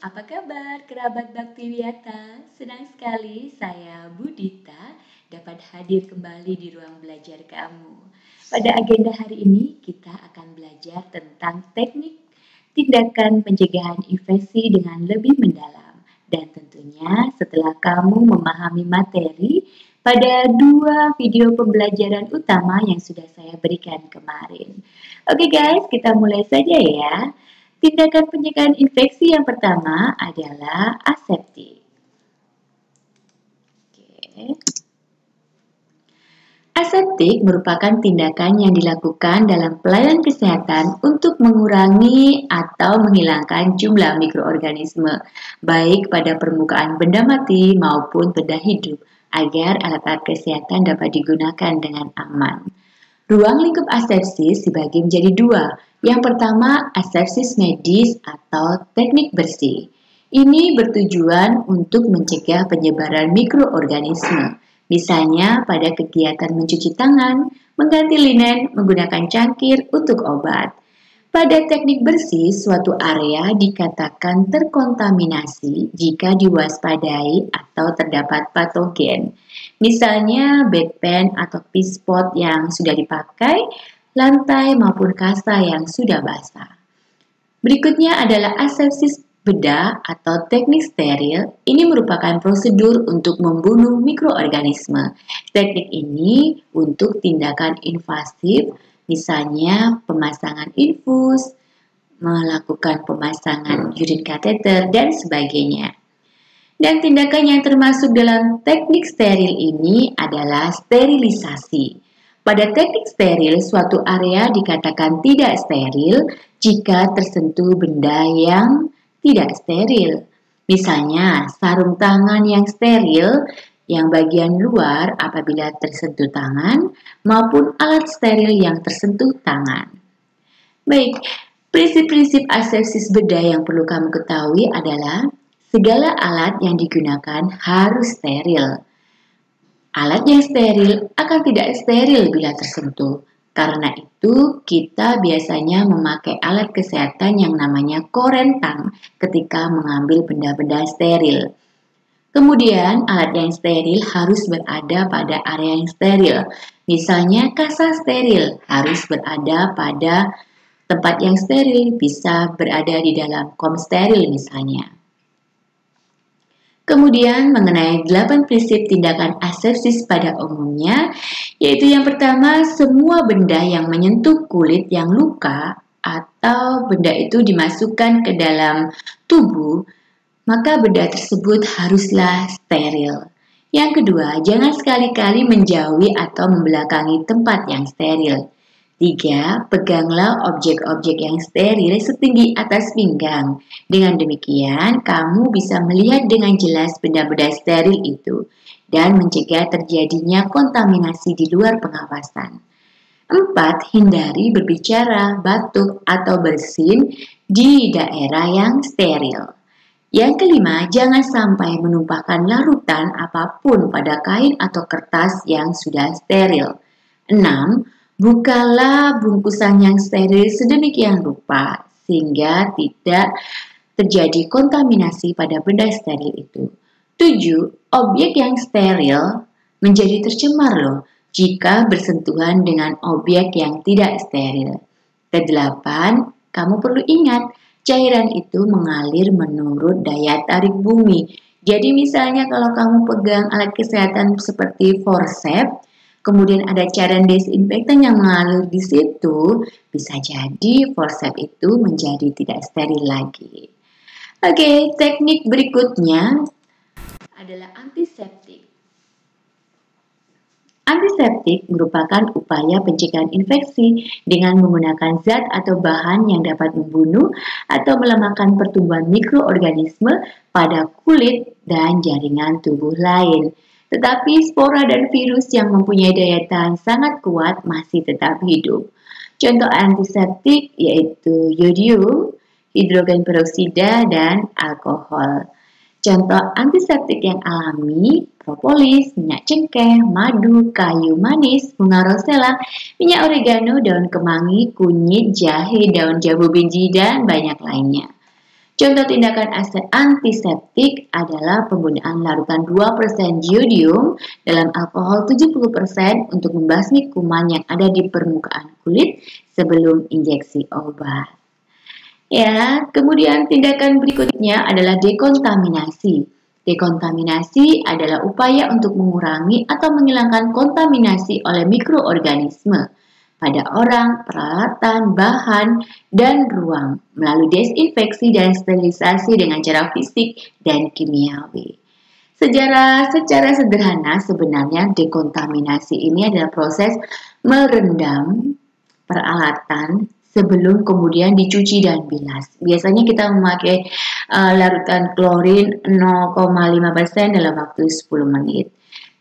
Apa kabar kerabat Bakti Wiyata? Senang sekali saya Budita dapat hadir kembali di ruang belajar kamu. Pada agenda hari ini kita akan belajar tentang teknik tindakan pencegahan infeksi dengan lebih mendalam. Dan tentunya setelah kamu memahami materi pada 2 video pembelajaran utama yang sudah saya berikan kemarin. Oke guys, kita mulai saja ya. Tindakan pencegahan infeksi yang pertama adalah aseptik. Aseptik merupakan tindakan yang dilakukan dalam pelayanan kesehatan untuk mengurangi atau menghilangkan jumlah mikroorganisme, baik pada permukaan benda mati maupun benda hidup, agar alat-alat kesehatan dapat digunakan dengan aman. Ruang lingkup asepsis dibagi menjadi 2. Yang pertama, asepsis medis atau teknik bersih. Ini bertujuan untuk mencegah penyebaran mikroorganisme, misalnya pada kegiatan mencuci tangan, mengganti linen, menggunakan cangkir untuk obat. Pada teknik bersih, suatu area dikatakan terkontaminasi jika diwaspadai atau terdapat patogen. Misalnya bedpan atau pispot yang sudah dipakai, lantai maupun kasa yang sudah basah. Berikutnya adalah asepsis bedah atau teknik steril. Ini merupakan prosedur untuk membunuh mikroorganisme. Teknik ini untuk tindakan invasif, misalnya pemasangan infus, melakukan pemasangan urin kateter, dan sebagainya. Dan tindakan yang termasuk dalam teknik steril ini adalah sterilisasi. Pada teknik steril, suatu area dikatakan tidak steril jika tersentuh benda yang tidak steril. Misalnya, sarung tangan yang steril yang bagian luar apabila tersentuh tangan maupun alat steril yang tersentuh tangan. Baik, prinsip-prinsip asepsis bedah yang perlu kamu ketahui adalah segala alat yang digunakan harus steril. Alat yang steril akan tidak steril bila tersentuh. Karena itu, kita biasanya memakai alat kesehatan yang namanya korentang ketika mengambil benda-benda steril. Kemudian, alat yang steril harus berada pada area yang steril. Misalnya, kasa steril harus berada pada tempat yang steril, bisa berada di dalam kom steril misalnya. Kemudian mengenai 8 prinsip tindakan asepsis pada umumnya, yaitu yang pertama, semua benda yang menyentuh kulit yang luka atau benda itu dimasukkan ke dalam tubuh, maka benda tersebut haruslah steril. Yang kedua, jangan sekali-kali menjauhi atau membelakangi tempat yang steril. 3. Peganglah objek-objek yang steril setinggi atas pinggang. Dengan demikian, kamu bisa melihat dengan jelas benda-benda steril itu dan mencegah terjadinya kontaminasi di luar pengawasan. 4. Hindari berbicara, batuk, atau bersin di daerah yang steril. Yang kelima, jangan sampai menumpahkan larutan apapun pada kain atau kertas yang sudah steril. 6. Bukalah bungkusan yang steril sedemikian rupa sehingga tidak terjadi kontaminasi pada benda steril itu. 7. Objek yang steril menjadi tercemar loh jika bersentuhan dengan objek yang tidak steril. Kedelapan, kamu perlu ingat, cairan itu mengalir menurut daya tarik bumi. Jadi misalnya kalau kamu pegang alat kesehatan seperti forceps, kemudian ada cairan desinfektan yang mengalir di situ, bisa jadi forceps itu menjadi tidak steril lagi. Oke, teknik berikutnya adalah antiseptik. Antiseptik merupakan upaya pencegahan infeksi dengan menggunakan zat atau bahan yang dapat membunuh atau melemahkan pertumbuhan mikroorganisme pada kulit dan jaringan tubuh lain. Tetapi spora dan virus yang mempunyai daya tahan sangat kuat masih tetap hidup. Contoh antiseptik yaitu yodium, hidrogen peroksida, dan alkohol. Contoh antiseptik yang alami, propolis, minyak cengkeh, madu, kayu manis, bunga rosella, minyak oregano, daun kemangi, kunyit, jahe, daun jambu biji, dan banyak lainnya. Contoh tindakan antiseptik adalah penggunaan larutan 2% iodium dalam alkohol 70% untuk membasmi kuman yang ada di permukaan kulit sebelum injeksi obat. Ya, kemudian tindakan berikutnya adalah dekontaminasi. Dekontaminasi adalah upaya untuk mengurangi atau menghilangkan kontaminasi oleh mikroorganisme pada orang, peralatan, bahan, dan ruang melalui desinfeksi dan sterilisasi dengan cara fisik dan kimiawi. Secara sederhana sebenarnya dekontaminasi ini adalah proses merendam peralatan sebelum kemudian dicuci dan bilas. Biasanya kita memakai larutan klorin 0,5% dalam waktu 10 menit.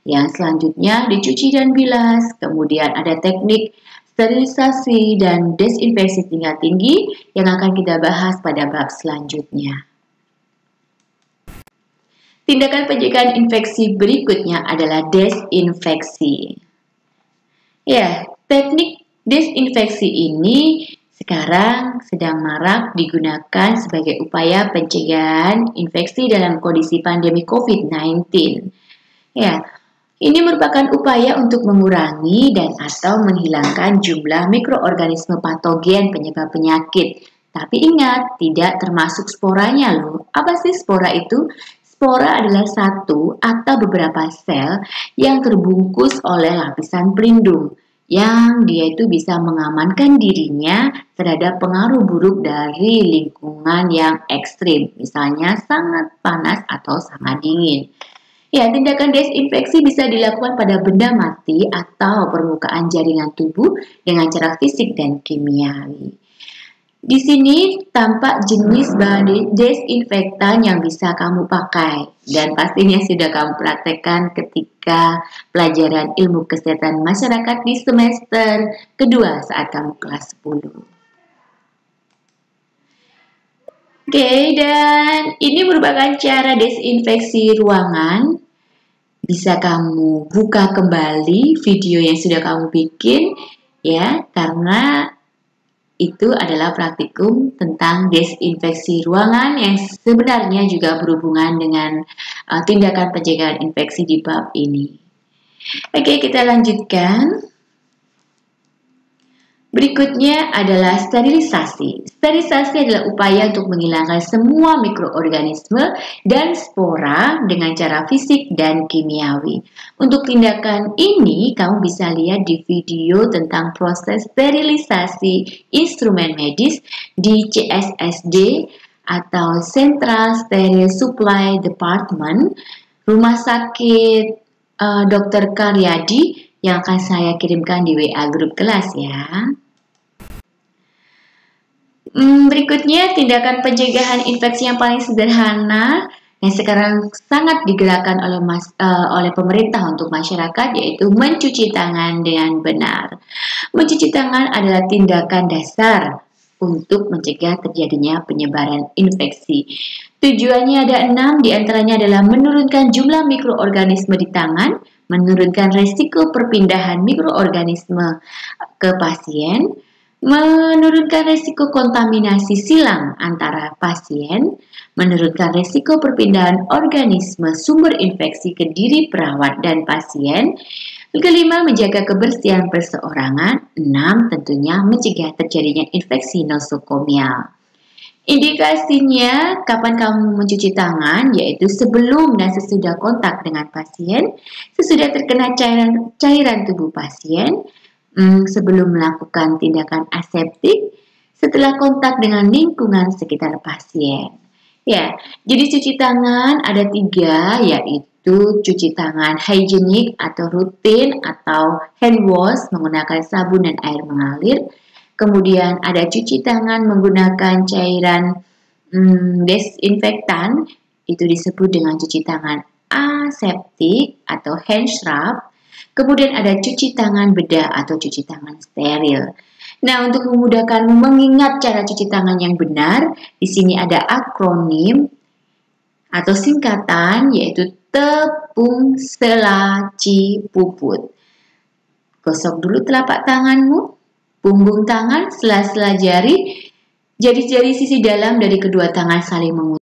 Yang selanjutnya dicuci dan bilas. Kemudian ada teknik sterilisasi dan desinfeksi tingkat tinggi yang akan kita bahas pada bab selanjutnya. Tindakan pencegahan infeksi berikutnya adalah desinfeksi. Ya, teknik desinfeksi ini sekarang sedang marak digunakan sebagai upaya pencegahan infeksi dalam kondisi pandemi COVID-19. Ya, ini merupakan upaya untuk mengurangi dan atau menghilangkan jumlah mikroorganisme patogen penyebab penyakit. Tapi ingat, tidak termasuk sporanya loh. Apa sih spora itu? Spora adalah satu atau beberapa sel yang terbungkus oleh lapisan pelindung, yang dia itu bisa mengamankan dirinya terhadap pengaruh buruk dari lingkungan yang ekstrim, misalnya sangat panas atau sangat dingin. Ya, tindakan desinfeksi bisa dilakukan pada benda mati atau permukaan jaringan tubuh dengan cara fisik dan kimiawi. Di sini tampak jenis bahan desinfektan yang bisa kamu pakai dan pastinya sudah kamu praktekkan ketika pelajaran ilmu kesehatan masyarakat di semester kedua saat kamu kelas 10. Oke, dan ini merupakan cara desinfeksi ruangan. Bisa kamu buka kembali video yang sudah kamu bikin ya, karena itu adalah praktikum tentang desinfeksi ruangan yang sebenarnya juga berhubungan dengan tindakan pencegahan infeksi di bab ini. Oke, kita lanjutkan. Berikutnya adalah sterilisasi. Sterilisasi adalah upaya untuk menghilangkan semua mikroorganisme dan spora dengan cara fisik dan kimiawi. Untuk tindakan ini, kamu bisa lihat di video tentang proses sterilisasi instrumen medis di CSSD atau Central Sterile Supply Department, Rumah Sakit Dr. Karyadi, yang akan saya kirimkan di WA grup kelas ya. Berikutnya tindakan pencegahan infeksi yang paling sederhana yang sekarang sangat digerakkan oleh pemerintah untuk masyarakat, yaitu mencuci tangan dengan benar. Mencuci tangan adalah tindakan dasar untuk mencegah terjadinya penyebaran infeksi. Tujuannya ada 6, diantaranya adalah menurunkan jumlah mikroorganisme di tangan, menurunkan resiko perpindahan mikroorganisme ke pasien, menurunkan resiko kontaminasi silang antara pasien, menurunkan resiko perpindahan organisme sumber infeksi ke diri perawat dan pasien. Kelima, menjaga kebersihan perseorangan. 6, tentunya mencegah terjadinya infeksi nosokomial. Indikasinya kapan kamu mencuci tangan, yaitu sebelum dan sesudah kontak dengan pasien, sesudah terkena cairan tubuh pasien, sebelum melakukan tindakan aseptik, setelah kontak dengan lingkungan sekitar pasien. Ya, jadi cuci tangan ada 3, yaitu cuci tangan higienik atau rutin atau hand wash menggunakan sabun dan air mengalir. Kemudian ada cuci tangan menggunakan cairan desinfektan, itu disebut dengan cuci tangan aseptik atau hand scrub. Kemudian ada cuci tangan bedah atau cuci tangan steril. Nah, untuk memudahkan mengingat cara cuci tangan yang benar, di sini ada akronim atau singkatan, yaitu tepung selaci puput. Gosok dulu telapak tanganmu, punggung tangan, sela-sela jari, Jari-jari sisi dalam dari kedua tangan saling memutar.